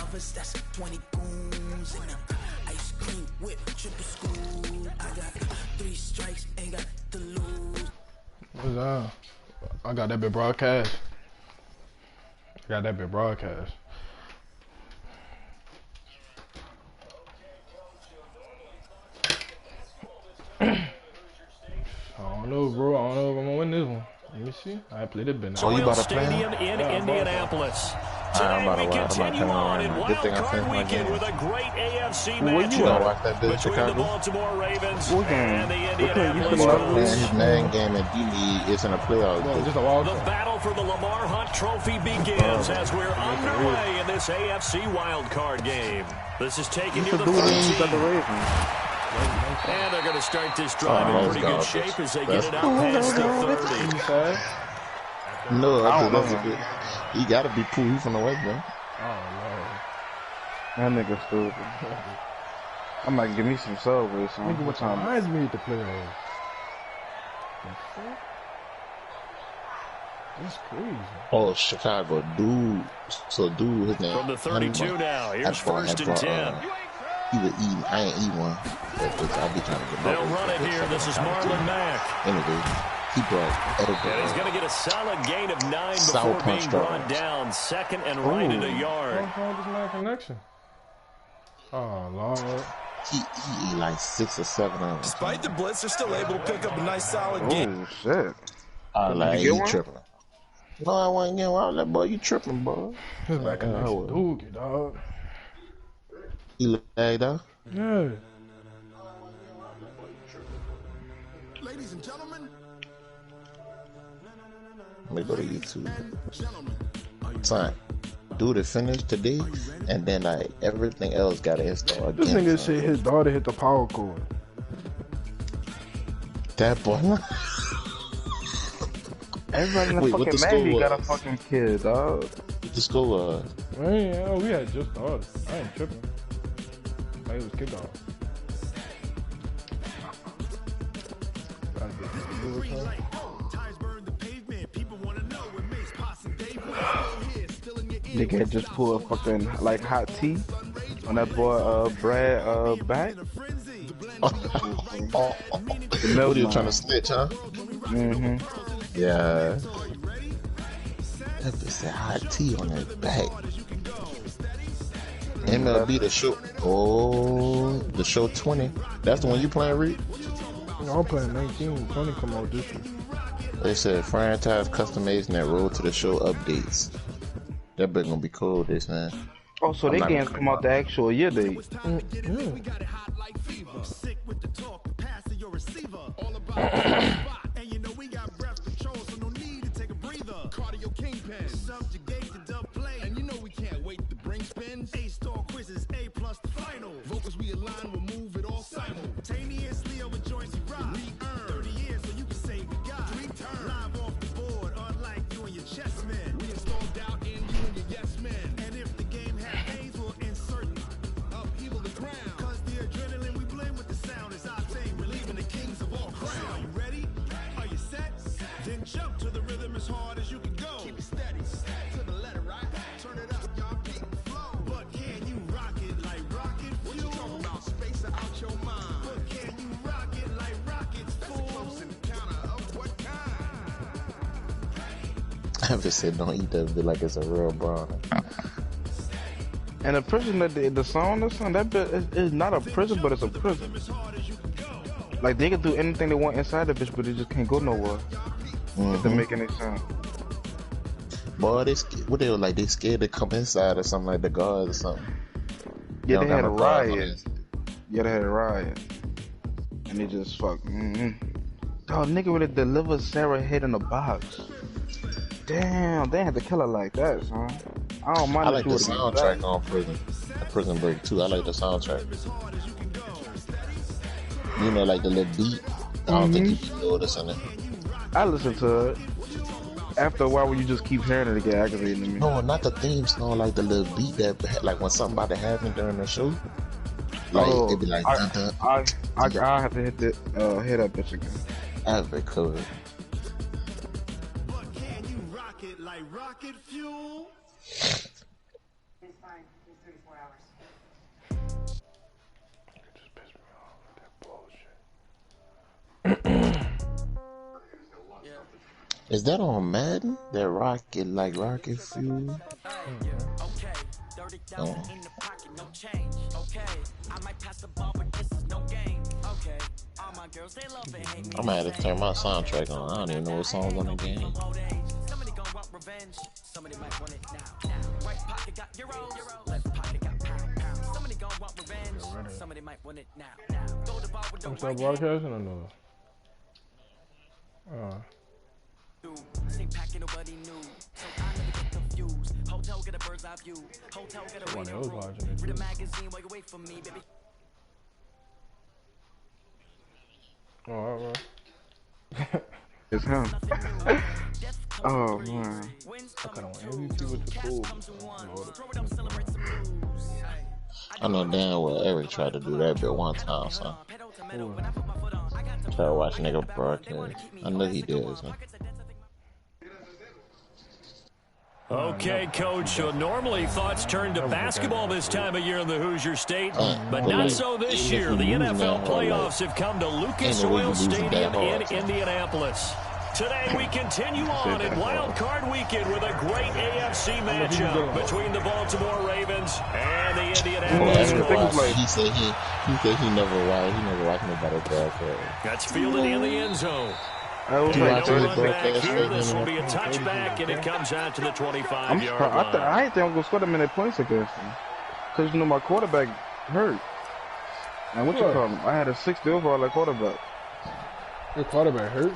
lovers, that's 20 goons in them. Ice cream whip, triple school. I got 3 strikes, ain't got to lose. What's that? I got that bit broadcast. I got that bit broadcast. I don't know, bro. I don't know if I'm gonna win this one. Let me see. I played it been. Oh, you about to play? Stadium in Indianapolis. Today we continue on in Wild Card Weekend with a great AFC matchup between the Baltimore Ravens and the Indianapolis Colts. His main game at D-League is in a playoff. The battle for the Lamar Hunt Trophy begins as we're underway in this AFC Wild Card game. This is taking you to the 13. And they're going to start this drive in pretty good shape as they get it out past the 30. No, that's a bit. He gotta be cool. He's from the West, man. Oh, no. That nigga stupid. I might give me some Subway. Nigga, what time reminds me to play on? That's crazy. Oh, Chicago, dude. So, dude, his name. From the 32 now. Here's first and 10. He would eat. I ain't eat one. I'll be trying to get They'll run it here. This is Marlon Mack. Anyway. He brought and he's going to get a solid gain of 9 before being brought down. Second and right in a yard. Connection. Oh, Lord. He ate like 6 or 7 of them. Despite the blitz, they're still able to pick up a nice solid game. Oh, shit. Like, you tripping. No, I wasn't getting one. Like, boy, you tripping, boy. His back connection. Dookie, dog. He lagged out? Yeah. Ladies and gentlemen. Let me go to YouTube. Son, dude, it finished today, and then like everything else got to install again. This nigga said his daughter hit the power cord. That boy. Everybody in the fucking Navy got a fucking kid, dog. What the school was? Man, we had just started. I ain't tripping. Like it was kickoff. Nigga just pulled a fucking like hot tea on that boy Brad back. What are you trying to snitch, huh? Mm-hmm. Yeah. That bitch said hot tea on his back. MLB the show. Oh, the show 20. That's the one you playing, Rick? No, I'm playing 19. 20 come out this year. They said franchise customization that road to the show updates. That bitch gonna be cool this man. Oh, so they games come out the actual year date. Jump to the rhythm as hard as you can go. Keep it steady, to the letter, right? Turn it up, y'all keep the flow. But can you rock it like rocket fuel? What you talking about? Space out your mind. But can you rock it like rockets, fool? That's a close encounter of what kind? I just said don't eat that bit like it's a real brownie. And the prison that the song or something, that bit is not a prison, but it's a prison. Like they can do anything they want inside the bitch, but they just can't go nowhere. If they make any sense. Boy, what they were like? They scared to come inside or something like the guards or something. Yeah, they had a riot. Yeah, they had a riot, and they just fuck. Dog, nigga really delivered Sarah head in a box. Damn, they had to kill her like that, son. I don't mind. I like the soundtrack on Prison Break too. I like the soundtrack. You know, like the little beat. I don't think you can notice in it. I listen to it. After a while, when you just keep hearing it, it get aggravating to me. No, not the theme song, like the little beat that, like when something about to happen during the show. Like it'd be like. I have to hit that bitch again. That'd be cool. But can you rock it like rocket fuel? just pissed me off with that bullshit. Is that on Madden? That rocket fuel? Oh. I might have to turn my soundtrack on. I don't even know what song's on the game. I'm still broadcasting or no? Someone else watching it too. Oh, alright. It's him. Oh man. I kind of want MVP with the pool. I know damn well Eric tried to do that bit one time, son. Try to watch nigga broadcast. I know he did, son. Okay, Coach, so normally thoughts turn to basketball this time of year in the Hoosier State, but not so this year. The NFL playoffs have come to Lucas Oil Stadium in Indianapolis. Today we continue on in Wild Card Weekend with a great AFC matchup between the Baltimore Ravens and the Indianapolis Colts. He said he never watched nobody broadcast. That's fielded in the end zone. I was No like, run back here. This will be a touchback, and it comes out to the 25-yard line. I ain't think I'm gonna score that many points against him, cause you know my quarterback hurt. And what you call him? I had a 60 overall at quarterback. Your quarterback hurt?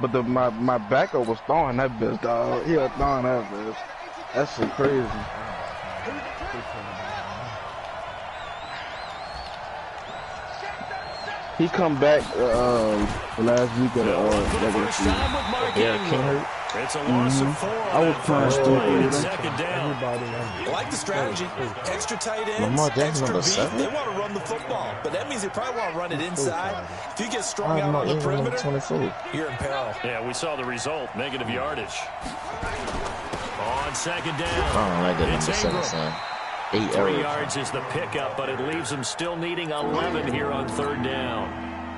But my backup was throwing that bitch, dog. He was throwing that bitch. That's so crazy. He come back last week at regular season. Yeah, King hurt. It's a loss of 4 I was trying to second down. I like the strategy. Extra tight ends, Lamar Jackson extra number 7? beef. They want to run the football, but that means they probably want to run it inside. If you get strung out on the perimeter, you're in peril. Yeah, we saw the result. Negative yardage. On second down. Oh, I got It's number 7, Ingram. son. 3 yards is the pickup, but it leaves them still needing 11 here on third down.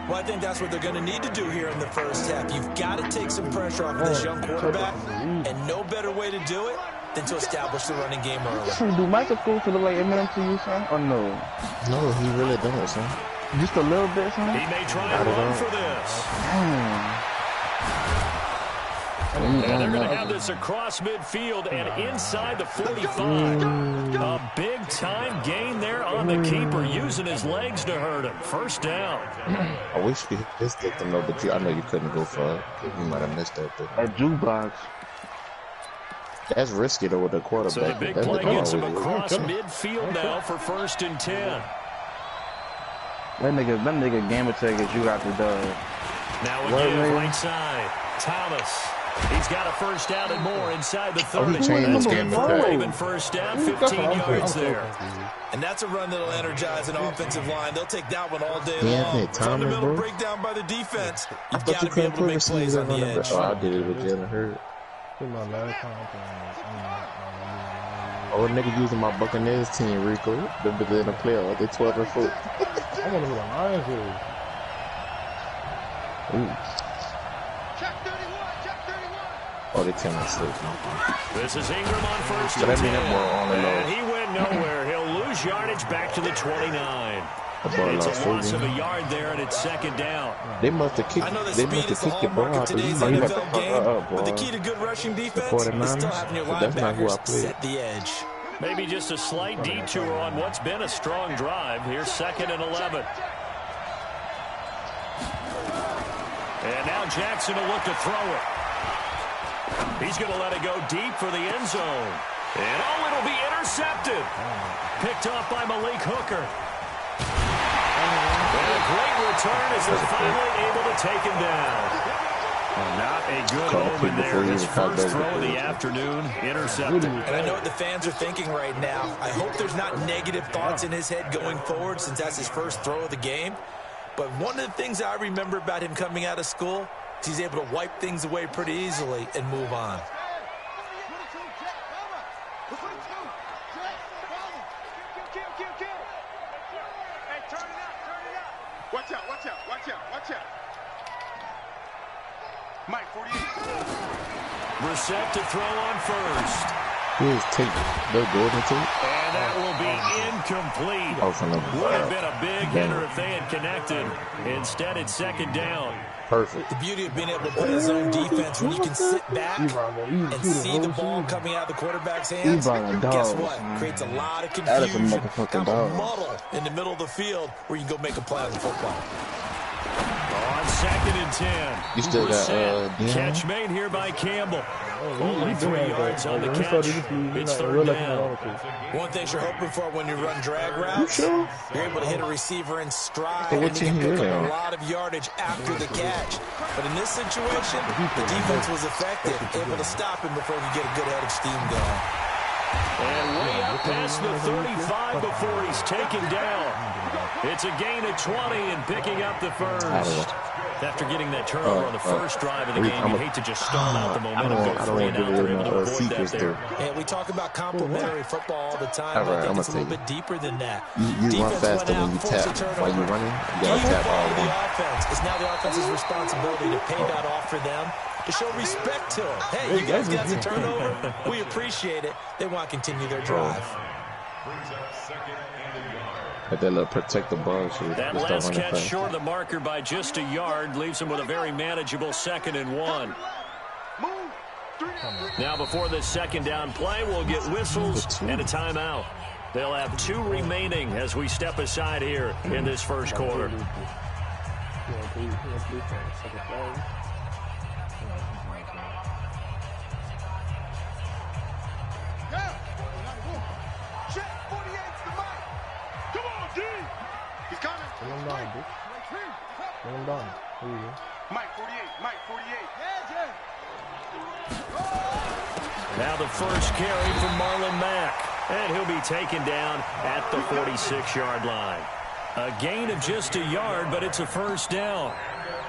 Well, I think that's what they're going to need to do here in the first half. You've got to take some pressure off of this young quarterback, and no better way to do it than to establish the running game early. Do Michael Fulton look like Eminem to you, son? Or no? No, he really don't, son. Just a little bit, son? He may try to run for this. And they're going to have this across midfield and inside the 45. A big-time gain there on the keeper, using his legs to hurt him. First down. I wish we missed it, though, but I know you couldn't go for it. You might have missed that, though. A jukebox. That's risky, though, with the quarterback. So the big play gets him across midfield now for 1st and 10. That nigga gamer taggers you got the dog. Now again, right side. Thomas. He's got a first down and more inside the 30. That's good for Raven. First down, 15 yards there. And that's a run that'll energize an offensive line. They'll take that one all day long. Fundamental breakdown by the defense. You've got to be able to make plays on the edge. Oh, I did it with Jalen Hurd. Oh, nigga using my Buccaneers team, Rico. They're in the playoff. They 12 and 4. I wonder who the Lions is. Oh, they 10 and 6. This is Ingram on first So that means that ball on the low. and he went nowhere. He'll lose yardage back to the 29. It's a loss of a yard there, and it's second down. They must have kicked. I know that They speed must is have the kicked the ball hallmark of out. today's You might have NFL to game, up, but the boy. key to good rushing defense is 49ers, still having your but that's not who I linebackers played. set the edge. Maybe just a slight detour on what's been a strong drive. Here's 2nd and 11. And now Jackson will look to throw it. He's going to let it go deep for the end zone. And it'll be intercepted. Picked off by Malik Hooker. And a great return as they're finally able to take him down. Not a good omen there. His first throw of the afternoon, intercepted. And I know what the fans are thinking right now. I hope there's not negative thoughts in his head going forward since that's his first throw of the game. But one of the things I remember about him coming out of school is he's able to wipe things away pretty easily and move on. Watch out, watch out, watch out, watch out. Mike, 48. Brissett to throw on first. Here's tape. They're golden tape. And that will be incomplete. Would have been a big hitter if they had connected. Instead, it's second down. Perfect. The beauty of being able to play his own defense when you can sit back and see the ball coming out of the quarterback's hands. Guess what? Creates a lot of confusion, kind of a muddle in the middle of the field where you go make a play on the football. On second and 10. You still got catch made here by Campbell. Only 3 yards on the catch. It's third down. One thing you're hoping for when you run drag routes, you're able to hit a receiver in stride and you can pick up a lot of yardage after the catch. But in this situation, the defense was effective, able to stop him before he could get a good head of steam going. And way up past the 35 before he's taken down. It's a gain of 20 and picking up the first. After getting that turnover on the first drive of the game, you hate to just start out the momentum, go 3 and out. They're able to avoid that there. And we talk about complementary football all the time. I think it's a little bit deeper than that. You run faster when you tap. While you're running, you got to tap all the offense. It's now the offense's responsibility to pay that off for them, to show respect to them. Hey, you guys got the turnover. We appreciate it. They want to continue their drive. Like that little protect the ball. So that last catch short of the marker by just a yard leaves him with a very manageable 2nd and 1. Now before this second down play, we'll get whistles and a timeout. They'll have 2 remaining as we step aside here in this first quarter. Mike 48, Mike 48. Now the first carry from Marlon Mack. And he'll be taken down at the 46-yard line. A gain of just a yard, but it's a first down.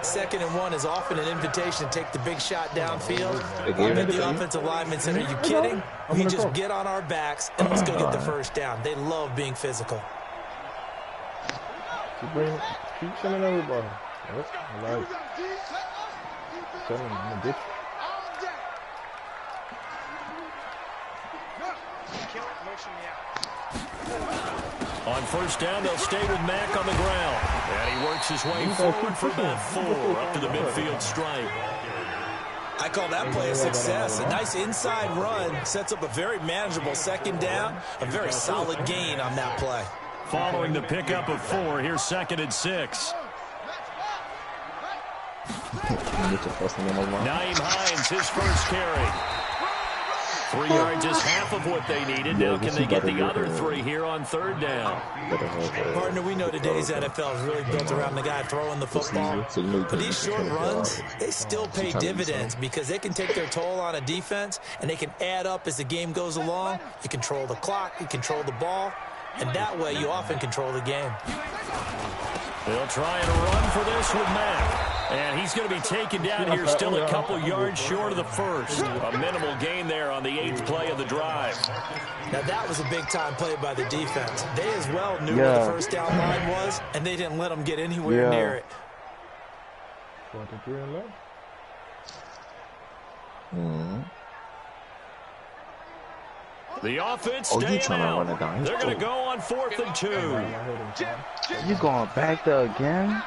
2nd and 1 is often an invitation to take the big shot downfield. I bet the offensive lineman said, are you kidding? We just get on our backs and let's go get the first down. They love being physical. Keep sending everybody. Yep, I like it. Tell him, I'm a bitch. On first down, they'll stay with Mack on the ground. And he works his way forward for about 4 up to the midfield stripe. I call that play a success. A nice inside run sets up a very manageable 2nd down. A very solid gain on that play. Following the pickup of 4, here's 2nd and 6. Naeem Hines, his first carry. 3 yards is half of what they needed. Now can they get the other 3 here on 3rd down? Partner, we know today's NFL is really built around the guy throwing the football. But these short runs, they still pay dividends because they can take their toll on a defense and they can add up as the game goes along. You control the clock, you control the ball, and that way you often control the game. They'll try and run for this with Mack. And he's going to be taken down here still a couple yards short of the first. A minimal gain there on the 8th play of the drive. Now that was a big-time play by the defense. They as well knew where the first down line was, and they didn't let them get anywhere near it. The offense staying out. They're going to go on 4th and 2. You going back there again?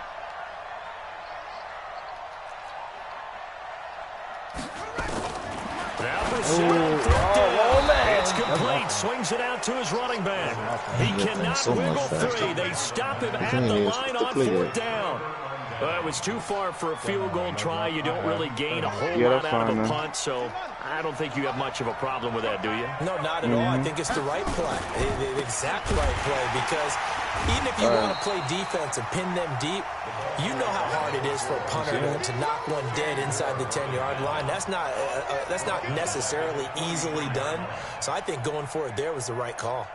It's complete. Swings it out to his running back. He cannot wiggle free. They stop him at the line on 4th down. It was too far for a field goal try. You don't really gain a whole lot out of a punt, so I don't think you have much of a problem with that, do you? No, not at all. I think it's the right play, the exact right play, because even if you want to play defense and pin them deep, you know how hard it is for a punter to knock one dead inside the 10-yard line. That's not necessarily easily done. So I think going for it there was the right call.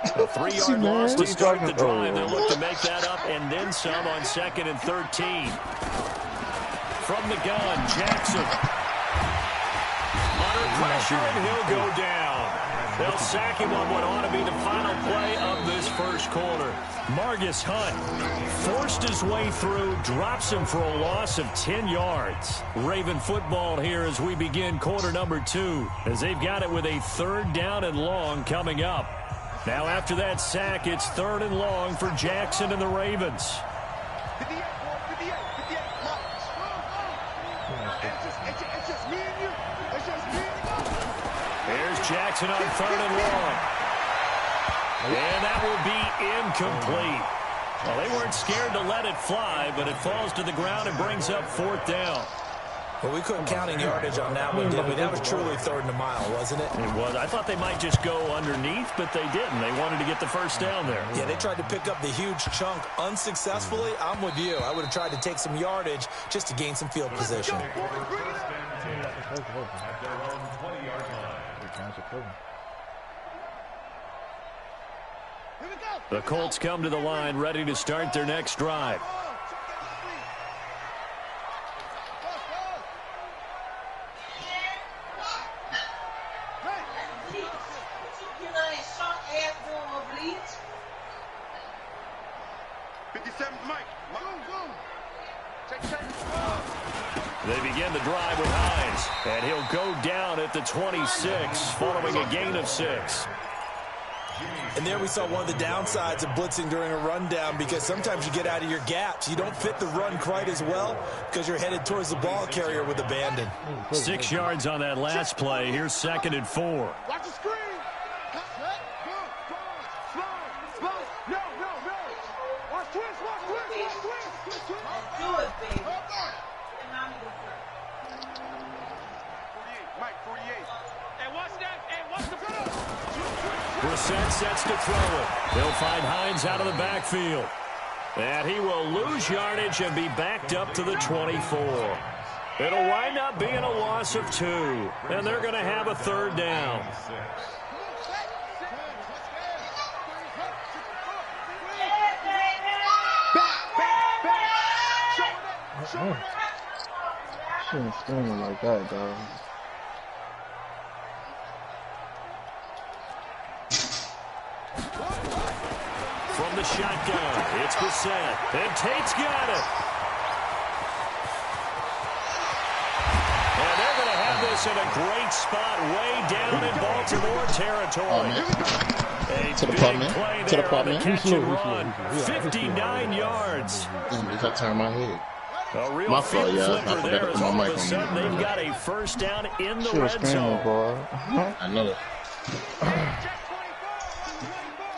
A 3-yard loss to start the drive. They'll look to make that up and then some on 2nd and 13. From the gun, Jackson. Hunter pressure, and he'll go down. They'll sack him on what ought to be the final play of this first quarter. Margus Hunt forced his way through, drops him for a loss of 10 yards. Raven football here as we begin quarter number 2, as they've got it with a 3rd down and long coming up. Now after that sack, it's 3rd and long for Jackson and the Ravens. Here's Jackson on 3rd and long. And that will be incomplete. Well, they weren't scared to let it fly, but it falls to the ground and brings up 4th down. Well, we couldn't counting yardage on that one, did we? That was truly 3rd and a mile, wasn't it? It was. I thought they might just go underneath, but they didn't. They wanted to get the first down there. Yeah, they tried to pick up the huge chunk unsuccessfully. I'm with you. I would have tried to take some yardage just to gain some field position. The Colts come to the line ready to start their next drive. They begin the drive with Hines, and he'll go down at the 26, following a gain of 6. And there we saw one of the downsides of blitzing during a rundown, because sometimes you get out of your gaps. You don't fit the run quite as well because you're headed towards the ball carrier with abandon. 6 yards on that last play. Here's 2nd and 4. Watch the screen. No. Watch twist. Do it, baby. Mike, 48. Hey, watch that. Hey, watch the front. Brissett sets to throw it. They'll find Hines out of the backfield. And he will lose yardage and be backed up to the 24. It'll wind up being a loss of 2. And they're going to have a 3rd down. Shouldn't scream like that, dog. From the shotgun, it's Brissett. And Tate's got it. And they're going to have this in a great spot way down in Baltimore territory. To the plot, man. To the plot, man. Catch and run. 59 yards. Damn, I turn my head. A real My fault, y'all. I forgot to put my mic on mute. They've got a first down in the She was red screaming, zone. boy. I know it.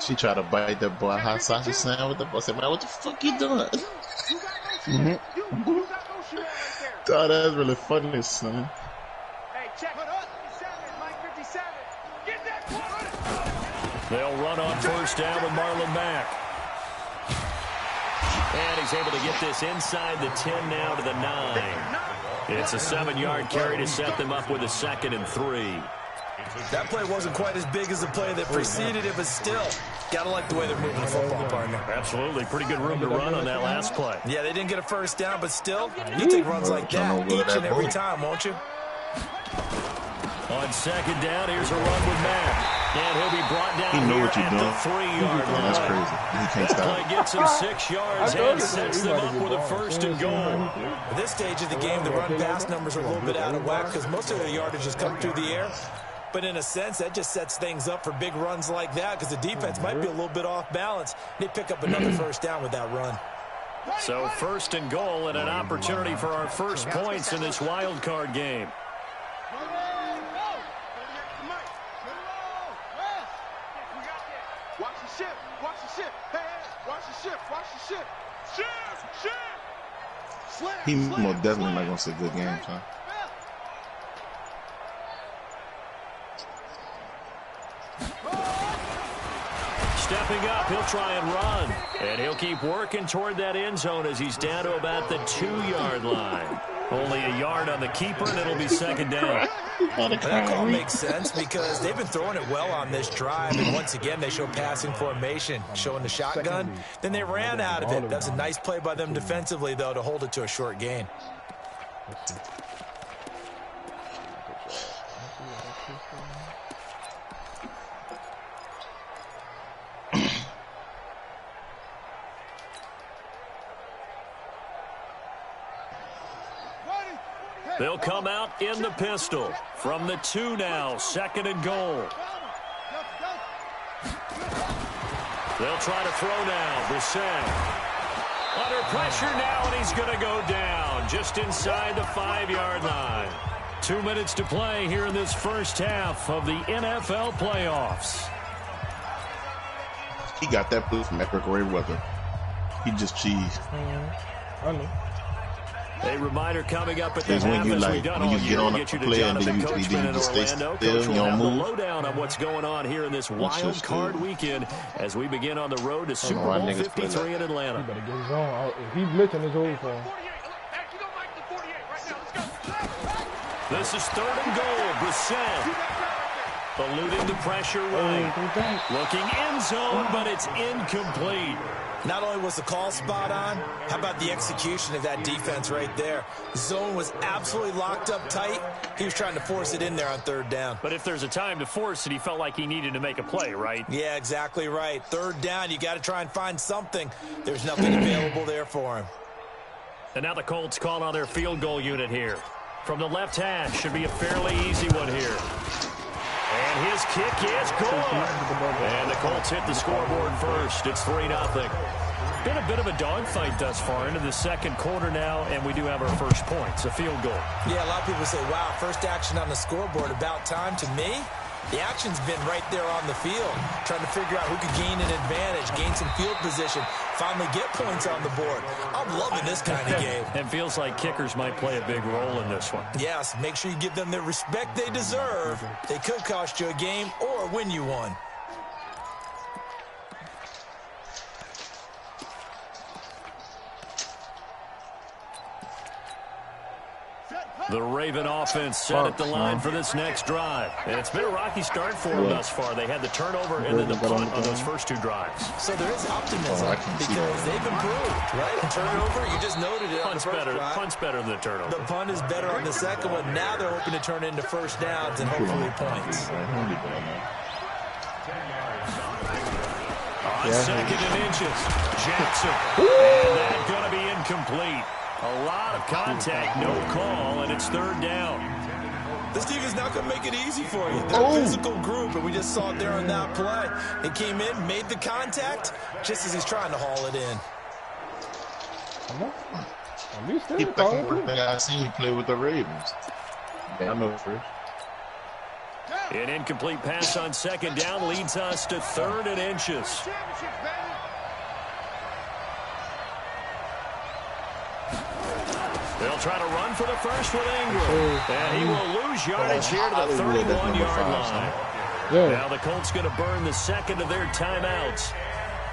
She tried to bite that boy hot sausage sandwich with the boy. I said, man, what the fuck you doing? Dog, that's really funny, son. Hey, check it up. 57, Mike 57. Get that. They'll run on first down with Marlon Mack. And he's able to get this inside the 10 now to the 9. It's a 7-yard carry to set them up with a 2nd and 3. That play wasn't quite as big as the play that preceded it, but still, gotta like the way they're moving the football, partner. Absolutely. Pretty good room to run on that last play. Yeah, they didn't get a first down, but still, you take runs like that each and every time, won't you? On 2nd down, here's a run with Mack. And he'll be brought down here at the 3-yard line. That's crazy. He can't stop. Play gets him 6 yards and sets them up with a 1st and goal. At this stage of the game, the run-pass numbers are a little bit out of whack because most of their yardage has come through the air. But in a sense, that just sets things up for big runs like that because the defense might be a little bit off balance. They pick up another first down with that run. So 1st and goal and an opportunity for our first points in this wild card game. He more definitely not gonna see good games, huh? Stepping up, he'll try and run. And he'll keep working toward that end zone as he's down to about the 2-yard line. Only a yard on the keeper, and it'll be 2nd down. That call makes sense because they've been throwing it well on this drive, and once again they show passing formation, showing the shotgun. Then they ran out of it. That's a nice play by them defensively, though, to hold it to a short gain. They'll come out in the pistol. From the 2 now, 2nd and goal. They'll try to throw now. Brissett. Under pressure now, and he's going to go down just inside the 5-yard line. 2 minutes to play here in this first half of the NFL playoffs. He got that blue from Epic Ray Weather. He just cheesed. I know. A reminder coming up at the half, when you as we've done all year, to get you to Jonathan Coachman in Orlando. Coach will have the lowdown on what's going on here in this wild card weekend as we begin on the road to Super Bowl 53 in Atlanta. He better get his own. If he blitzing, his over for him. This is 3rd and goal. Brissett eluding the pressure right. Looking end zone, but it's incomplete. Not only was the call spot on, how about the execution of that defense right there? The zone was absolutely locked up tight. He was trying to force it in there on 3rd down. But if there's a time to force it, he felt like he needed to make a play, right? Yeah, exactly right. 3rd down, you got to try and find something. There's nothing available there for him. And now the Colts call on their field goal unit here. From the left hash, should be a fairly easy one here. And his kick is good. And the Colts hit the scoreboard first. It's 3-0. Been a bit of a dogfight thus far into the 2nd quarter now, and we do have our first points, a field goal. Yeah, a lot of people say, wow, first action on the scoreboard, about time. To me, the action's been right there on the field, trying to figure out who could gain an advantage, gain some field position, finally get points on the board. I'm loving this kind of game. And feels like kickers might play a big role in this one. Yes, make sure you give them the respect they deserve. They could cost you a game or win you one. The Raven offense set at the line for this next drive. And it's been a rocky start for them thus far. They had the turnover and then the punt on those first 2 drives. So there is optimism because they've improved, right? The turnover, you just noted it on the first drive. Punt's better than the turnover. The punt is better on the second one. Now they're hoping to turn into first downs and hopefully points. On 2nd and inches, Jackson. And that's going to be incomplete. A lot of contact, no call, and it's 3rd down. This team is not going to make it easy for you. They're a physical group, and we just saw it there on that play. He came in, made the contact, just as he's trying to haul it in. He played I seen he play with the Ravens. Yeah, I know first. An incomplete pass on 2nd down leads us to 3rd and inches. They'll try to run for the first with Ingram. And he will lose yardage here to the 31-yard line. Now the Colts going to burn the 2nd of their timeouts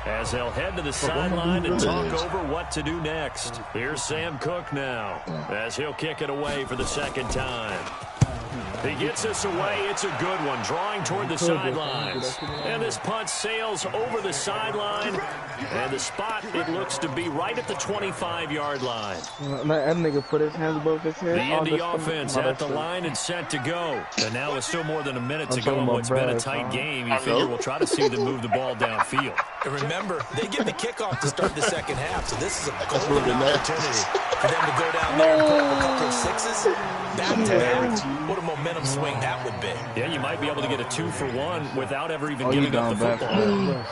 as they'll head to the sideline and talk over what to do next. Here's Sam Cook now as he'll kick it away for the 2nd time. He gets us away. It's a good one, drawing toward the sidelines. And this punt sails over the sideline. And the spot, it looks to be right at the 25-yard line. That nigga put his hands above his head. The Indy offense at the line and set to go. And now with still more than a minute to go in what's been a tight game, you figure we'll try to see them move the ball downfield. And remember, they get the kickoff to start the 2nd half, so this is a golden opportunity for them to go down there and put up a couple of 6s back-to-back. What a momentum swing that would be. Yeah, you might be able to get a 2-for-1 without ever even giving up the football.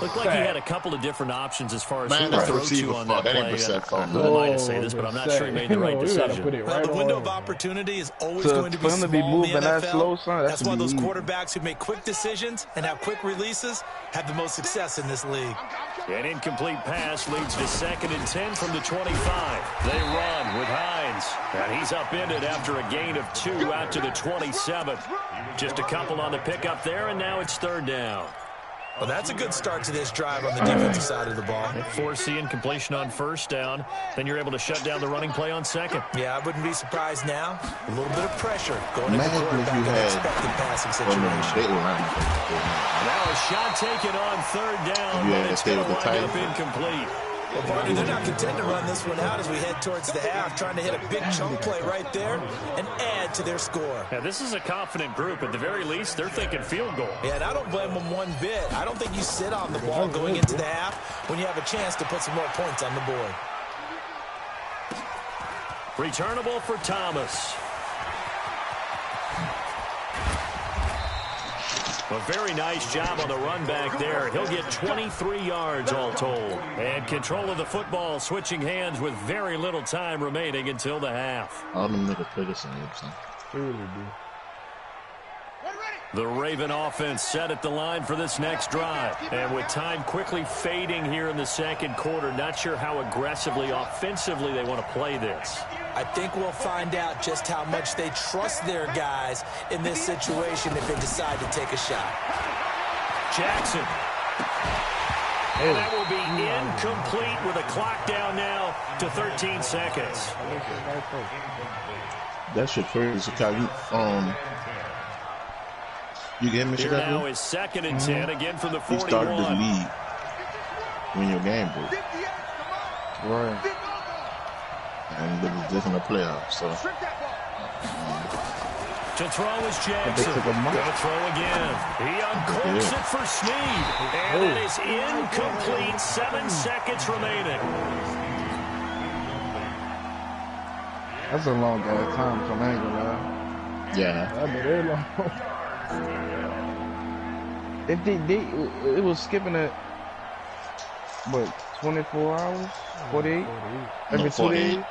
Looked like he had a couple of different options as far as who to throw to on that play. Who am I to say this, but I'm not sure he made the right decision. The window of opportunity is always going to be small in the NFL. That's why those quarterbacks who make quick decisions and have quick releases have the most success in this league. An incomplete pass leads to 2nd and 10 from the 25. They run with Hines, and he's upended after a gain of 2 out to the 27. Just a couple on the pickup there, and now it's 3rd down. Well, that's a good start to this drive on the defensive side of the ball. Force the incompletion on 1st down. Then you're able to shut down the running play on 2nd. Yeah, I wouldn't be surprised now. A little bit of pressure going into the quarterback in an expected passing situation. Now a shot taken on 3rd down, but it's going to wind up incomplete. Well, partner, they're not content to run this one out as we head towards the half, trying to hit a big chunk play right there and add to their score. Yeah, this is a confident group. At the very least, they're thinking field goal. Yeah, and I don't blame them one bit. I don't think you sit on the ball going into the half when you have a chance to put some more points on the board. Returnable for Thomas. A very nice job on the run back there. He'll get 23 yards all told. And control of the football switching hands with very little time remaining until the half. All them niggas play the same, son. They really do. The Raven offense set at the line for this next drive. And with time quickly fading here in the second quarter, not sure how aggressively, offensively they want to play this. I think we'll find out just how much they trust their guys in this situation if they decide to take a shot. Jackson. And that will be incomplete with a clock down now to 13 seconds. That shit crazy, Kyle. You get me, Here Chicago? now is 2nd and 10, again from the 41. You started the lead when your game broke. Right. And it was just in the playoffs, so. To throw is Jackson. Going to throw again. He uncorks it for Snead. And it is incomplete. 7 seconds remaining. That's a long ass time, so I ain't gonna lie. Yeah. That'd be very long. It was skipping at, what, 24 hours? 48? Every 2 days?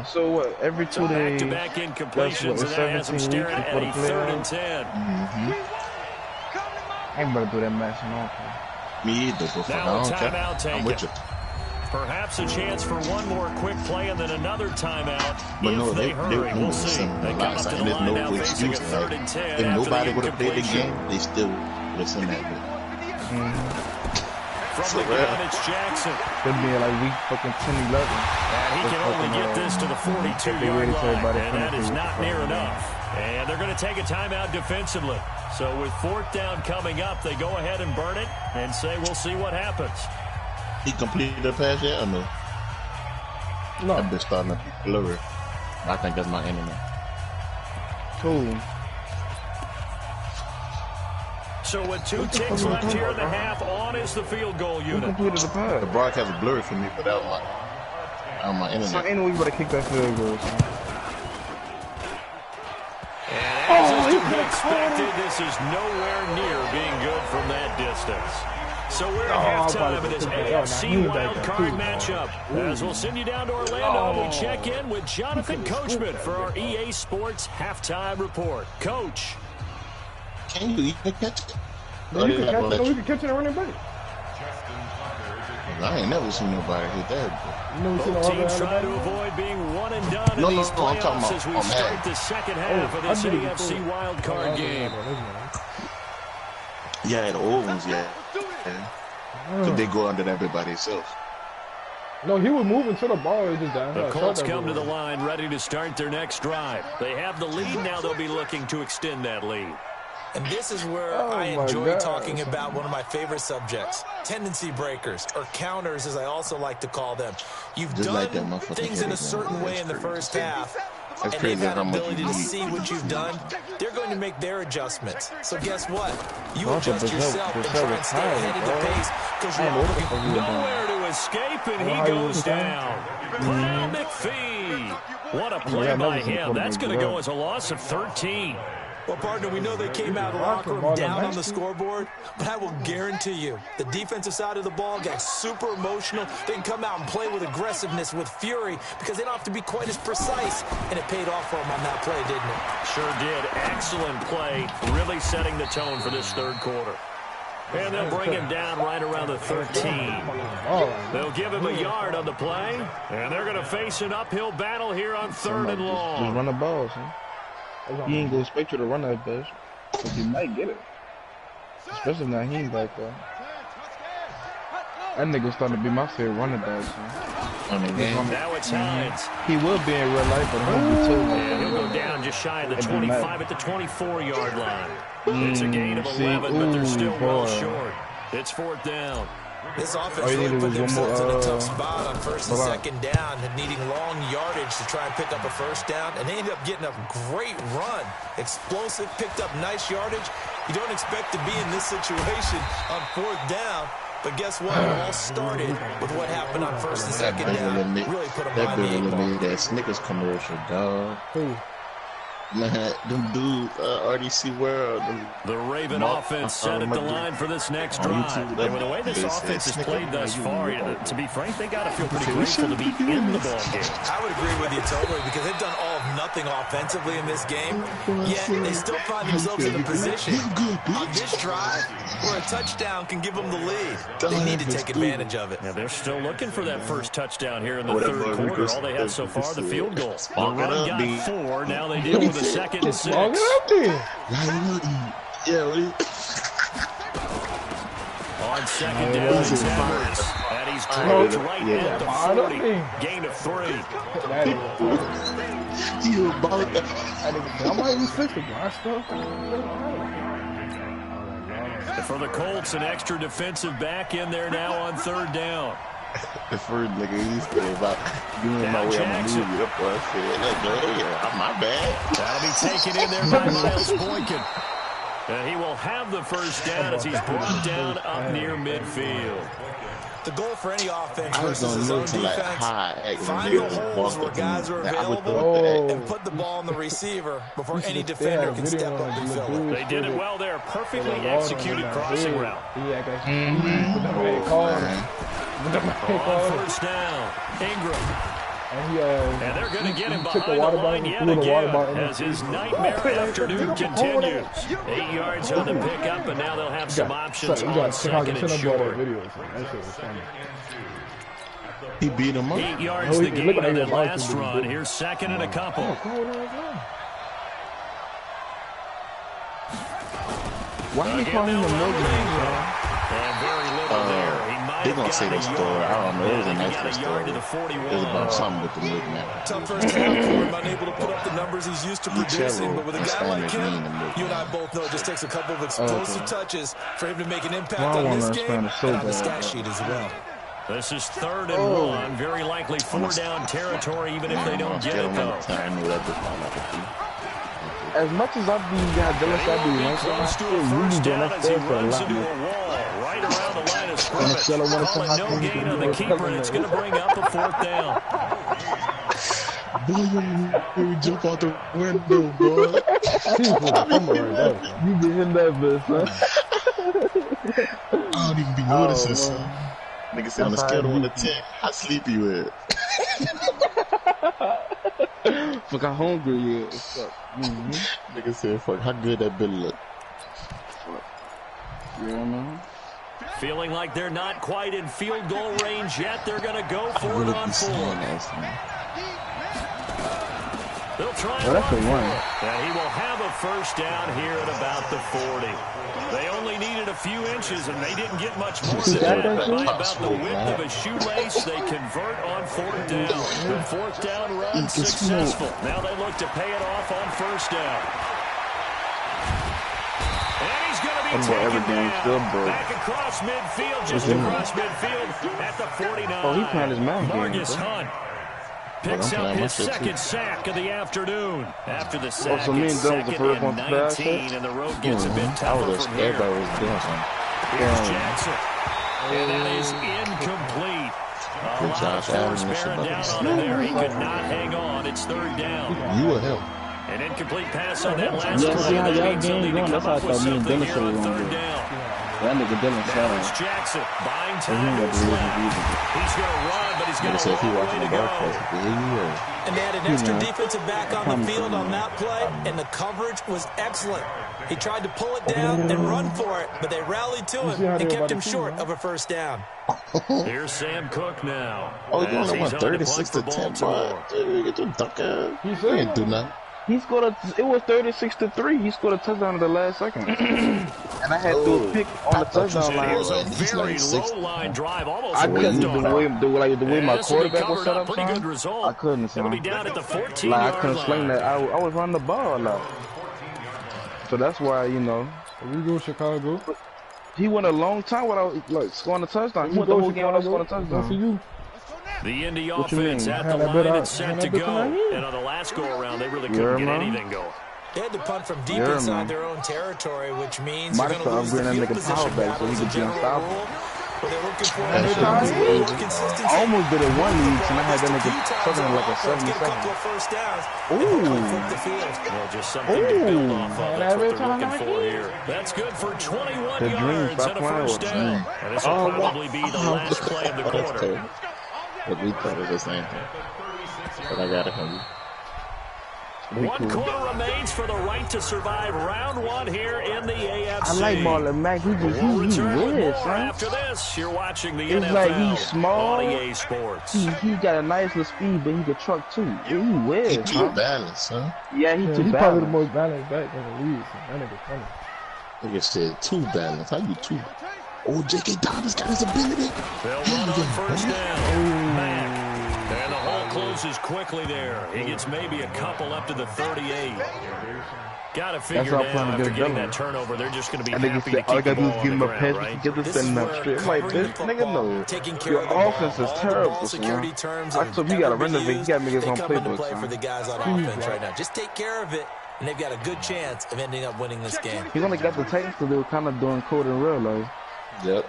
So what, every 2 days? Back-to-back incompletions, and that has him staring at a 3rd and 10. I ain't about to do that matching off. Me either, but Now a timeout I'm with you. Perhaps a chance for one more quick play and then another timeout. But no, they hurry. We'll see. They come up to the line now facing a 3rd and 10. If nobody would have played the game, they still would have seen that bit. From the ground, it's Jackson. Could be like week fucking 10-11. And he can only get this to the 42-yard line, and that is not near enough. And they're going to take a timeout defensively. So with 4th down coming up, they go ahead and burn it and say we'll see what happens. He completed the pass yet or no? No. I've been starting to be blurry. I think that's my internet. Cool. So with 2 ticks left here in the half, on is the field goal Who unit. completed the pass? The broadcast was blurry for me, but that was my So internet. ain't no way you better kick that field goal, son. And as is to be expected, this is nowhere near being good from that distance. So we're at halftime of this AFC wildcard matchup. As we'll send you down to Orlando, we check in with Jonathan Coachman for our EA Sports halftime report. Coach. Can you even catch it? No, you can catch it and run it back. I ain't never seen nobody hit that. Both teams try to avoid being one and done in these playoffs as we start the second half of this AFC wildcard game. Yeah, the old ones, yeah. Could they go under that bit by themselves? No, he was moving to the ball. It just down. The Colts come to the line ready to start their next drive. They have the lead now. They'll be looking to extend that lead. And this is where I enjoy talking about one of my favorite subjects, tendency breakers, or counters as I also like to call them. You've Just done like things in a certain way in the first half, and they've crazy had how much ability you to need. see what you've done. They're going to make their adjustments. So guess what? You adjust yourself and try and stay ahead of the pace because you're nowhere to escape, and he goes down. Paul McPhee. What a play by him. That's going to go as a loss of 13. Well, partner, we know they came out of the locker room down on the scoreboard, but I will guarantee you the defensive side of the ball got super emotional. They can come out and play with aggressiveness, with fury, because they don't have to be quite as precise, and it paid off for them on that play, didn't it? Sure did. Excellent play, really setting the tone for this third quarter. And they'll bring him down right around the 13. They'll give him a yard on the play, and they're going to face an uphill battle here on 3rd and long. Just run the ball, son. He ain't gonna expect you to run that bitch, but you might get it. Especially now he ain't back there. That nigga starting to be my favorite running back, son. Now it's Hines. He will be in real life, but he'll be too. Yeah, he'll go down just shy of the 25 at the 24-yard line. It's a gain of 11, but they're still well short. It's 4th down. This offense really put themselves in a tough spot on first and second down, needing long yardage to try and pick up a first down, and they ended up getting a great run. Explosive, picked up nice yardage. You don't expect to be in this situation on fourth down, but guess what? It all started with what happened on first and second down. Really put them behind the eight ball. That Snickers commercial, dog. Man, them dudes, RDC World. The Raven offense set at the line for this next drive. And with the way this offense has played thus far, to be frank, they got to feel pretty grateful to be in the ball game. I would agree with you totally, because they've done all of nothing offensively in this game, yet they still find themselves in a position on this drive where a touchdown can give them the lead. They need to take advantage of it. Yeah, they're still looking for that first touchdown here in the third quarter. All they have so far, the field goal. The run got 4. Now they deal with a second and 6. Yeah, On second down, it's Edwards. And he's dropped right at the 40. Gain of 3. For the Colts, an extra defensive back in there now on third down. The first nigga used to about doing my way on the movie. That boy said, my bad. That'll be taken in there by Miles Boykin. And he will have the first down as he's brought down up near midfield. The goal for any offense versus his own defense, find the holes where guys are available and put the ball on the receiver before any defender can step up and fill it. They did it well there. Perfectly executed crossing route. On first down, Ingram. And they're going to get him behind the line yet again as his nightmare afternoon continues. 8 yards on the pickup, and now they'll have some options on second and short. He beat him up. 8 yards the gain on that last run. Here's second and a couple. Why are you calling him Morgan? And very little there. They're going to say the story. I don't know. It was a nice story. It was about something with the movement. Tough first half for him, unable to put up the numbers he's used to producing. But with a guy like him, you and I both know it just takes a couple of explosive touches for him to make an impact on this game and on the stat sheet as well. This is third and 1. Very likely 4-down territory, even if they don't get it, though. As much as I've been jealous, I've been close to a first down as he runs into a wall right around the line of scrimmage. Call it no gain on the keeper, and it's going to bring up a 4th down. Boy, you jump out the window, boy. You be in that bitch, huh? I don't even be noticing, son. Nigga said, on a scale of 1 to 10, how sleepy you is? Fuck, how hungry you is. Nigga said, fuck, how good that bill look. Yeah, man. Feeling like they're not quite in field goal range yet. They're going to go for it on 4. They'll try and run for it. And he will have a first down here at about the 40. They only needed a few inches, and they didn't get much more than that. By about the width of a shoelace, they convert on 4th down. The 4th down run successful. Now they look to pay it off on first down. And he's going to be taken down. Back across midfield, just across midfield at the 49. Oh, he playing his man. Marcus Hunt picks up his second sack of the afternoon. After the sack, it's second and 19, and the road gets a bit tougher from here. Everybody was doing something. Here's Jackson. And that is incomplete. A lot of force bearing down on him there. He could not hang on. It's 3rd down. You will help. An incomplete pass on that last play. That means they'll need to come up with something here on 3rd down. That nigga Dylan Now it's Jackson buying time with Slap. He's going to run, but he's got a long way to go. And they had an extra defensive back on the field on that play, and the coverage was excellent. He tried to pull it down and run for it, but they rallied to him and kept him short of a first down. Here's Sam Cook now. Oh, you only won 36 to 10, boy. Get your duck out. He ain't do nothing. He scored it was 36-3. He scored a touchdown in the last second. And I had to pick on the touchdown line. It was a very low-line drive, almost I couldn't do the way my quarterback was set up. Pretty good result. I couldn't. It'll be down at the 14-yard line. I couldn't sling that. I was running the ball a lot. So that's why, you know. We go Chicago. He went a long time without like scoring a touchdown. He went the whole game without scoring a touchdown. For you. The Indy What you offense mean? at the line and set to go. And on the last go-around, they really couldn't get anything going. They had to punt from deep inside their own territory, which means Might you're have going to lose the field position back so battle he as a could be general unstoppable. rule. But they're looking for more consistency. I almost did it one league, and I had that nigga fucking like a 70 get a couple of seconds. first downs. Ooh. Flip the field. Well, just something to build off of. That's what they're looking for here. That's good for 21 The dream, yards stop and a playing first with down. me. And this will probably be the last play of the quarter. But we thought it was the same thing. But I got it from you. One quarter remains for the right to survive round one here in the AFC. I like Marlon Mack. He just We'll he return with weird, more son. after this. You're watching the It's NFL like he's small. on EA Sports. He got a nice little speed, but he can truck too. He weird, He too huh? balanced, huh? Yeah, he too He's probably the balanced. most balanced back in the league. That nigga funny. Nigga said too balanced. How you too? Oh, J.K. Dobbins got his ability. They'll run on first down. Back. And the hole closes quickly there. He gets maybe a couple up to the 38. Got to figure all now plan to after get getting done. that turnover, they're just going to be I think happy it's to all I keep the gotta do ball is give on him the a pass, ground, right? get this thing up straight. I'm like, this nigga knows. Taking care Your of the ball, offense is all the terrible, ball son. security terms I have told you, you gotta ever been renovate. You used. gotta make his They own come into playbook, play for son. the guys on offense right now. Just take care of it, and they've got a good chance of ending up winning this game. He only got the Titans because they were kind of doing code in real life. Yep.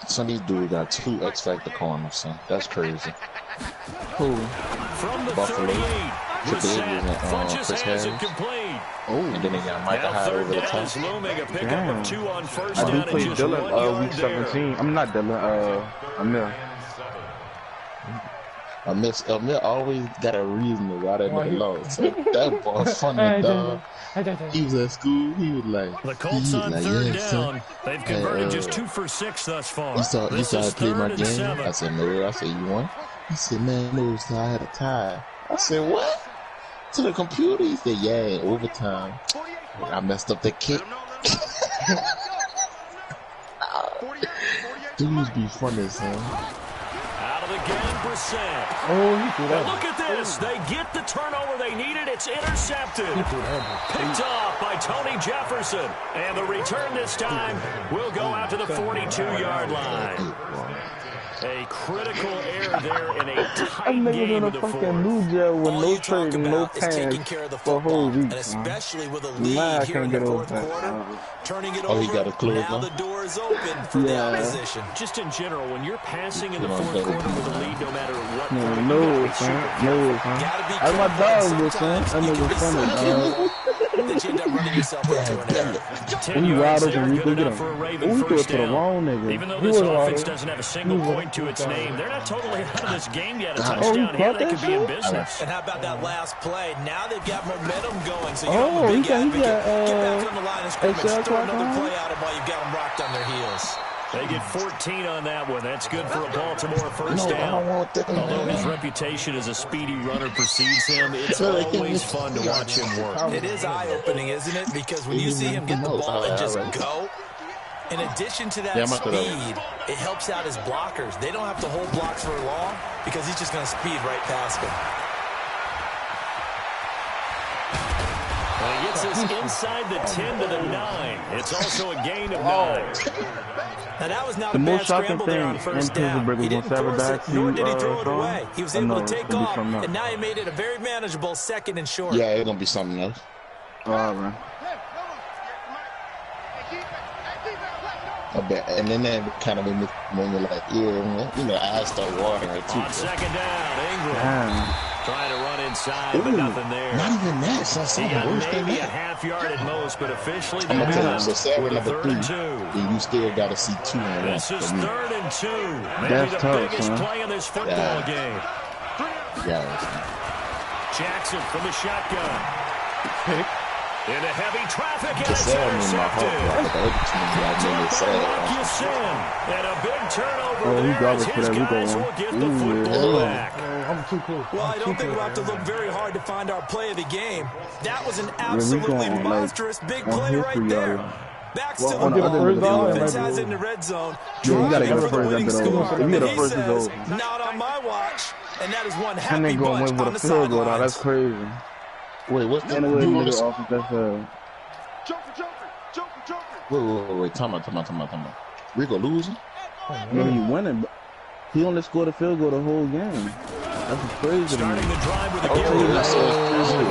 Some of these dudes got 2 X Factor corners, son. That's crazy. Cool. From the Buffalo. 38, Today Brissett was Funches Chris has it Harris. complete. Oh, And then they got Micah Now Hyde over third the down is top. looming. A pickup damn. of 2 on first I do down play and just 1 Dylan yard week there. 17. I'm not Dylan, Amir. Amir always got a reason to why that nigga lost. So that boy funny, dog. He was at school. He was like, The Colts on like, third yeah, down. son. They've converted just 2 for 6 thus far. You saw This I is played my 3rd and game? 7. I said, no. I said, you won? He said, man, no, so I had a tie. I said, what? To the computer? He said, yeah, in overtime. I messed up the kick. Dudes be funny, son. Out of the game, Brissett. Oh, he threw Now that. look at this. They get the turnover they needed. It's intercepted. Picked off by Tony Jefferson. And the return this time will go out to the 42-yard line. A critical error there in a tight I'm nigga game in a of the fucking fourth. new jail with All no you talk trade and no about is taking care of the pass for a football, whole week, and son. especially with a Nah, I lead here in can't the get over fourth that. quarter. Turning it Oh, he over, got a close now one? the door is open for the opposition. Just in general, when you're passing in the You know, fourth better quarter with a than lead, no matter what, No, point, you no, gotta be son. super No, son. Gotta be That's my careful, dog, and son. That sometimes you nigga can be so funny, dog. careful that you end up running yourself into an error. 10 He yards wide there, open, we good go get enough him. for a Raven Oh, he threw it first to the down. wrong nigga. Even though He this was offense wide. doesn't have a single point to its name, they're not totally out of this game yet. A he touchdown here, caught they that could be in shit? business. And how about that last play? Now they've got momentum going, so you're Oh, a he big got, advocate. Get uh, back on the line of scrimmage, ACL throw another clock on? play at them while you've got them rocked on their heels. They get 14 on that one. That's good for a Baltimore first No, I down. don't want that. Although his reputation as a speedy runner precedes him, it's always fun to watch him work. It is eye-opening, isn't it? Because when you see him get the ball and just go, in addition to that Yeah, I'm not gonna- speed, it helps out his blockers. They don't have to hold blocks for long because he's just going to speed right past them. And he gets us inside the 10 to the 9. It's also a gain of 9. Now, that was not The a bad most shocking scramble there on thing first in down. Pittsburgh He was didn't when force it, Saturday nor did he throw it throw. away. He was I able know, to it's take gonna be off, something else. and now he made it a very manageable 2nd and short. Yeah, it's gonna be something else. Oh, man. I bet. And then that kind of made me when you're like, yeah, you know, eyes start watering too. On second down, Ingram Damn. trying to run inside, but nothing there. Not even that. So He something got worse than maybe a that. half yard at most, but officially I'm gonna tell you. they're So Saturday with a number 3rd 3, and 2. then you still gotta see 2 and 1. This is 3rd and 2. Maybe That's the tough, biggest son. play of this football game. Yeah. Jackson from the shotgun. Into heavy traffic, and The it's sad in my heart, intercepted. but the other team got me Mark sad. Yusin. And a big turnover Oh, he there got as us for his that Rico guys one. will get the Ooh, football yeah. back. Oh, I'm too close. Well, I don't think we'll have to look very hard to find our play of the game. That was an absolutely like, monstrous big on play right history, there. y'all. Backs Well, to on the the other ball. end The of the offense field. has in the red zone. Yeah, you gotta Driving get for the the first winning after the score. over. If you And get the he first, it's says, over. not on my watch. And that is one And happy they going bunch win with on a the field goal. Now, sidelines. that's crazy. Wait, what's the Anyway, you nigga, want off that's Wait, time out. Rico losing? No, he winning. But he only scored a field goal the whole game. That's crazy. Starting the drive with a Oh, giveaway. that's so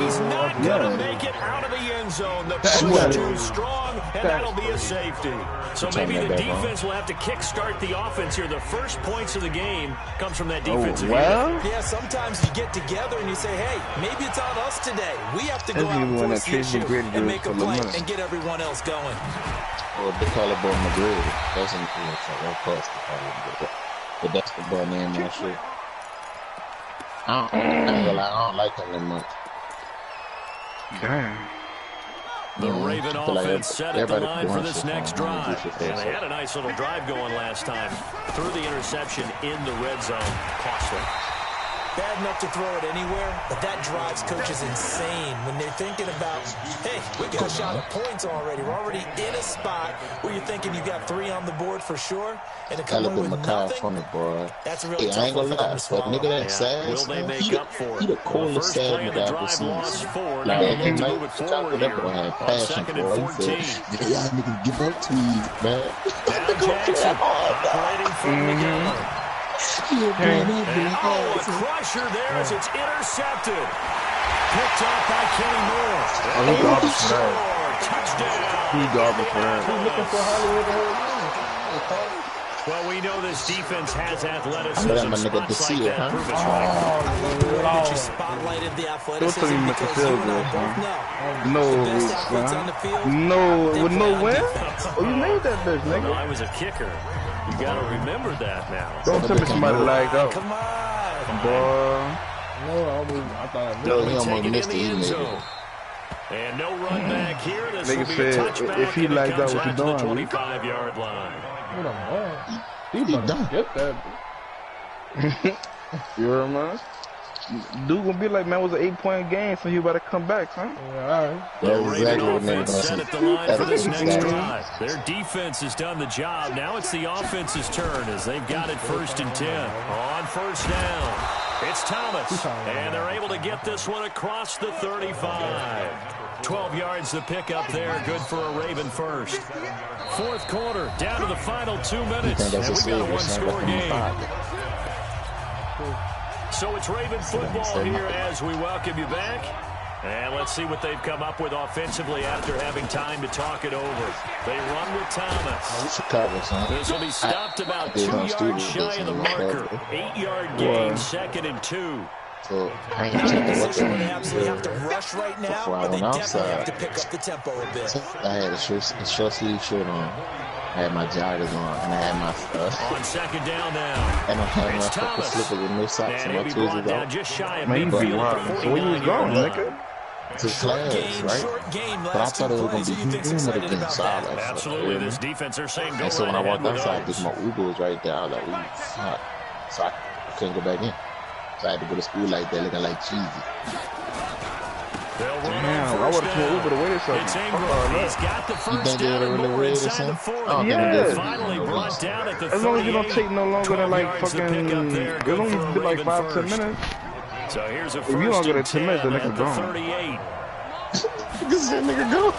He's not going to Yeah. make it out of the end zone. The push too strong, and that'll be a safety. So maybe the defense will have to kickstart the offense here. The first points of the game comes from that defensive unit. Yeah, sometimes you get together and you say, hey, maybe it's on us today. We have to go That's out and even when force that the Tracy issue McGrady and make a for the play money. and get everyone else going. Or they call it Boy McGrady. That's in of course they call it, but that's the boy name and shit. I don't like him that much. Damn. The Raven I feel like offense set at the everybody line for wants this to next find drive. out. And they had a nice little drive going last time. Threw the interception in the red zone. Costly. Bad enough to throw it anywhere, but that drives coaches insane when they're thinking about, hey, we got a shot at points already. We're already in a spot where you're thinking you got 3 on the board for sure, and to come away with nothing, funny, boy. that's a really Hey, I tough ain't one gonna for them lie, to but swallow. nigga that sad, Will they make up for it? he the Well, coolest first sad play of the nigga I've drive seen. lost 4. Like, Now he looking to might move it forward that here boy had on passion 2nd for and it. He 14. said, y'all niggas give up to me, man. Now Jackson operating from the gun. Oh, a crusher there as it's intercepted. Picked up by Kenny Moore. Oh, he garbage for that. Touchdown. He garbage for that. Looking for Hollywood the whole game. Well, we know this defense has athleticism. I'm gonna nigga to Spots see like it, that huh? prove us right. That you spotlighted the athleticism tell me what because the you field and I goal, both man. know No, the best athletes on the field. No, they with play no on win? defense. Oh, you made that bitch, Well, nigga. I was a kicker. You got to remember that now. Don't tell me somebody lagged out. Come on. Boy. I thought No, he Take almost it in missed the it. He end made zone. it. And no run back here. This will Nigga be a said, touchback. if he and it lagged comes out, what you to the doing? 25-yard line. What a man. He He better done. get that. You heard, man? Dude gonna be like, man, it was an 8-point game, so you better come back, huh? Yeah, all right. The That's Raven exactly what offense niggas set gonna at the say. line for this That's next exactly. drive. Their defense has done the job. Now it's the offense's turn as they've got it 1st and 10. On 1st down, it's Thomas. And they're able to get this one across the 35. 12 yards to pick up there. Good for a Raven first. 4th quarter, down to the final 2 minutes. And we've got a one-score game. So it's Raven football here as we welcome you back. And let's see what they've come up with offensively after having time to talk it over. They run with Thomas. Chicago, son. This will be stopped about 2 yards shy of the marker. 8-yard gain, 2nd and 2. So I ain't In a checking what position where they the absolutely have to rush right now, but they definitely have to pick up the tempo a bit. I had a short sleeve shirt on. I had my joggers on, and I had my stuff. On 2nd down now. And I had It's my fucking Thomas. slippers with no socks And and he'll my be tweezers brought down out. just shy of Man, you midfield at the so where you was 49-yard going, line. nigga? To class, right? Short game, But I last thought 2 it was plays. gonna Who you be think's humid excited again, about so I that? like, Absolutely, this defense are saying go and so when right I ahead walked with outside, those. this my Uber was right there. I was like, ooh, fuck. So I couldn't go back in. So I had to go to school like that, looking like cheesy. They'll run Damn, on I would've 1st told Uber to down. wait a second. It's Fuck Ingram. all that. He's got the You first think they down and really more read or inside the something? 40. I don't think Yeah. they did. Finally brought down at the 38. As long as you don't take no longer than 12 like yards to fucking, pick up there. it Good only for a be like Raven 5-10 first. minutes. So here's a you first don't get and it 10 minutes, 10 the at nigga the gone. 38. Because that nigga go.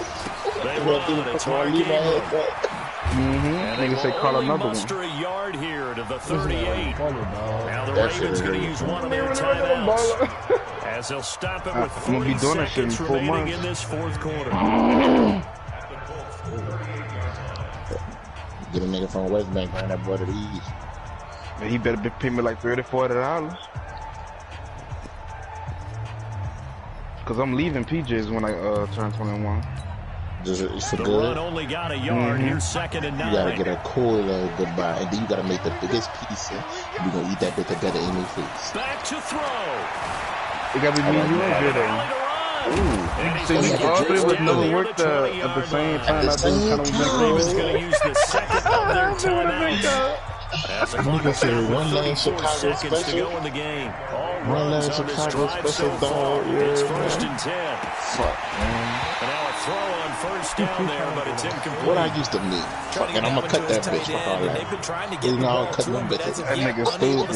They run. It's Mark leave my Ingram. head back. And they Nigga say will call only another one. muster a yard here to the 38. Funny, dog. Now the That shit Ravens is going to really use funny. one of their timeouts as they'll stop it with I'm gonna 40 be doing that shit in seconds 4 remaining months. in this 4th quarter. Get a nigga from West Bank, bring that boy to the East. Man, he better be paying me like $30-40. Cause I'm leaving PJ's when I turn 21. Just it's for The good. run only got a yard. Here's 2nd and 9. You gotta get a cool goodbye, and then you gotta make the biggest piece. And you gonna eat that bit together in your face. Back to throw. It gotta be me and you and Rally Jay. to run. And he's See, gonna we get all this three would down never near work the at the 20-yard same line. time. I think kind of The Ravens going to use the second of their timeouts. As the clock is say down one with lane 34 Chicago seconds to special. go in the game. All One runs lane on this Chicago drive so special, far. dog. It's Yeah, 1st man. and 10. Fuck, man. And now a throw on first down there, but it's incomplete. What I used to need. And I'm going to cut that bitch for all that. You know, I'll cut them bitches. That nigga stupid.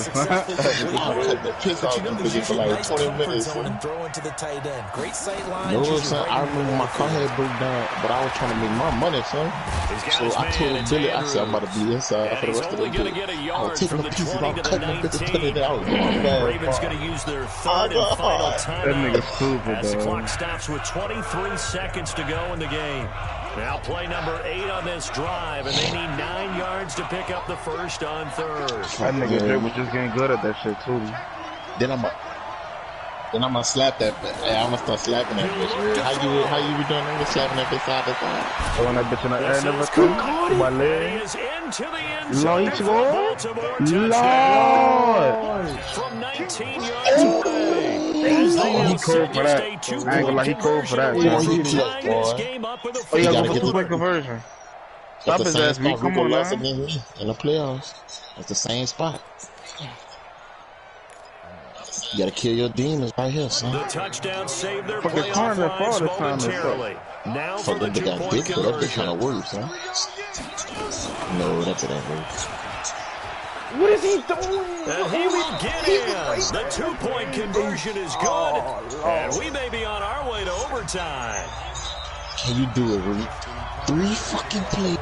I'll cut the piss off them bitches for like 20 minutes. And throw into the tight end. Great sight line. No, son, I remember my car had broke down, but I was trying to make my money, son. So I told Billy, I said, I'm about to be inside for the rest of the day. I was taking the pieces off, cutting them bitches, putting it out. Ravens going to use their third and final timeout. That nigga stupid, as the dog. clock stops with 23 seconds to go in the game. Now play number 8 on this drive, and they need 9 yards to pick up the first on third. That nigga Drake was just getting good at that shit too. Then I'm gonna slap that bitch. Hey, I'm gonna start slapping that bitch. How you be doing that? Slapping that bitch side to side. Throwing that bitch in the air, never come to my leg. Is into the end Lord, zone. Lord. From 19 yards away. He cold for that. I ain't gonna lie, he cold for that. Oh, Yeah, go for 2-point conversion. Stop his ass, B. Come on, man. In the playoffs, it's the same spot. You gotta kill your demons right here, son. The touchdown saved their Fucking playoff corner lives fall this time is momentarily. Now for Fuck the them, they got 2-point dick, but that bitch conversion. kinda works, huh? No, that's it ain't works. What is he doing? And he will get in. The 2-point conversion is good. And we may be on our way to overtime. Can you do it, Reed? 3 fucking plays.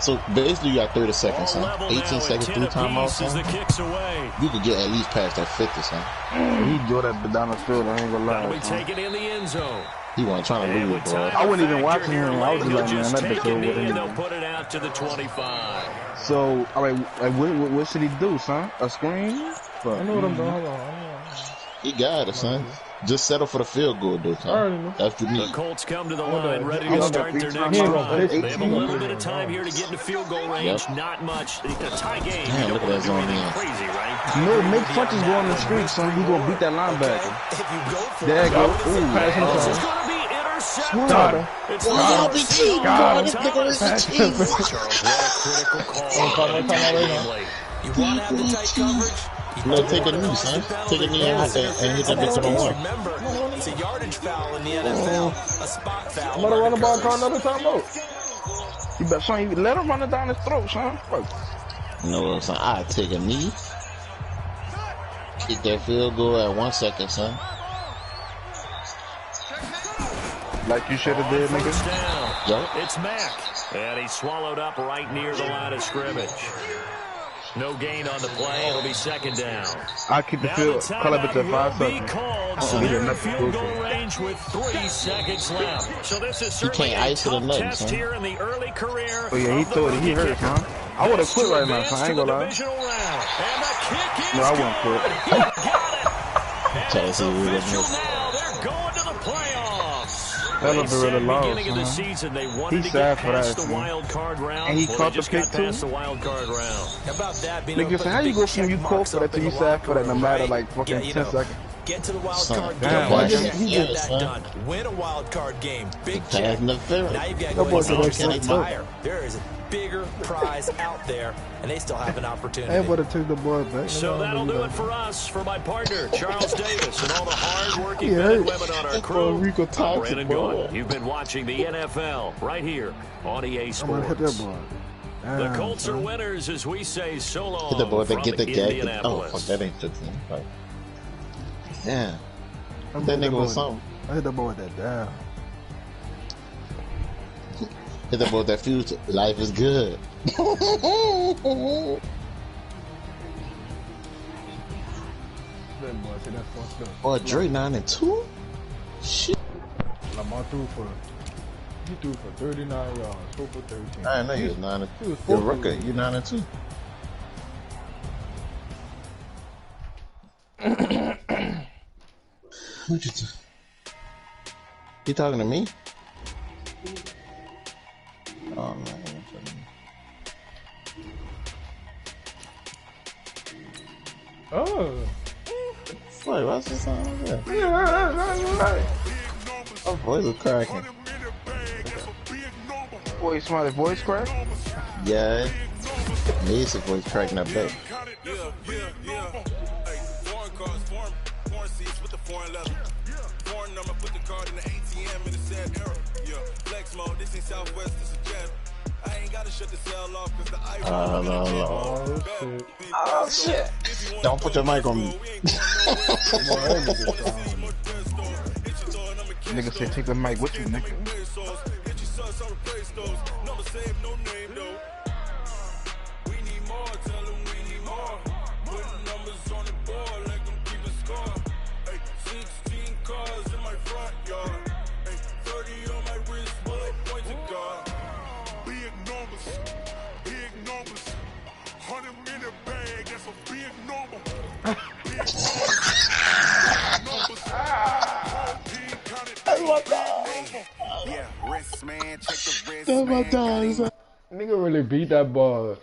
So basically, you got 30 seconds, son. 18 seconds, 3 timeouts, son. The kicks away. You could get at least past that 50, son. He do that down the field, I ain't gonna That'll lie. be taken in the end zone. He wasn't trying to lose, bro. I wasn't even watching him. I was just like, man, that bitch over with They'll anyway. put it out to the 25. So, all right, what should he do, son? A screen? I know what I'm doing. Hold on. He got it, son. Just settle for the field goal, though, son. That's the The need. Colts come to the line, ready He to on start that their big next time. drive. He They have a little bit of time here to get into field goal range. Yep. Not much. A tie game. Damn, You look don't at that want to do zone anything in. crazy, right? No, make punches go on the street, son. He gonna beat that linebacker. If you go for There you it, go. This is going to be intercepted. It's Well, not y'all be team, bro. This nigga is a team. Charles, what a critical call. you want to have the tight coverage. No, take a knee, son. Take a knee and hit that bitch on the one. Remember, it's a yardage foul in the NFL, a spot foul. I'm gonna run the ball, call another timeout. You better, son, you let him run it down his throat, son. Fuck. No, son. I take a knee. Kick that field goal at 1 second, son. Like you should have did, nigga. First down. Yup. It's Mack. And he's swallowed up right near the line of scrimmage. No gain on the play. It'll be second down. I'll keep the Now field, the call it to timeout 5 will be seconds. called, so he they're in didn't field have to goal range with 3 seconds left. So this is You certainly can't a ice it or tough nothing, test son. here in the early career. Oh, yeah, he of the threw it. He rookie hurt, kicker. son. I would have quit right now, Advance son. I ain't to the gonna lie. divisional round. And the kick is No, I wouldn't quit. good. He got it. Try to And it's see who it is. official now. They're going to the playoffs. Hell They of a said really lost, beginning of the huh? season they wanted He's to get sad for past that, the man. wild card round. And he Well, caught they the just pick, got too? past the wild card round. How about that? Being able Nigga, to so put how the you go big from you check cold marks for that up to in you the sad for that locker no room, matter right? like fucking 10 seconds? Get to the wild Son, card damn, game. boy, Get he that son. done. Win a wild card game. Big Pass check. interference. Now you've got to That go boy and said set that yourself shit higher. There is a bigger prize out there, and they still have an opportunity. I ain't about to take the ball back. So that'll do it for us. For my partner, Charles Davis, and all the hard-working Yeah, men and women on our that crew, boy Rico I'm Thompson, Brandon boy. Gaudin. You've been watching the NFL right here on EA I'm gonna hit that Sports. ball. The Damn, Colts are son. winners as we say so long Hit the ball, they from get the gag. Oh, Indianapolis. fuck, that ain't 15. Right. Yeah. I'm That hit nigga was ball. something. I hit the ball with that down. Hit the ball that future. Life is good. That boy said that's fucked up. Boy, Dre 9-2? Shit. Lamar threw for 39 yards, 4 for 13. I didn't know you was 9-2. He was Your 4 for record, you 9-2. What you You talking to me? Oh man. Oh. Wait, what's the song like that? Yeah, right. My voice is cracking. Boy, somebody's voice crack? Yeah. Mason voice cracking that back. Foreign cars, foreign seats with the foreign leather. Foreign number, put the card in the ATM and it says Oh shit. Oh shit. Don't put your mic on me. Nigga said take the mic with you, nigga. Nigga really beat that ball.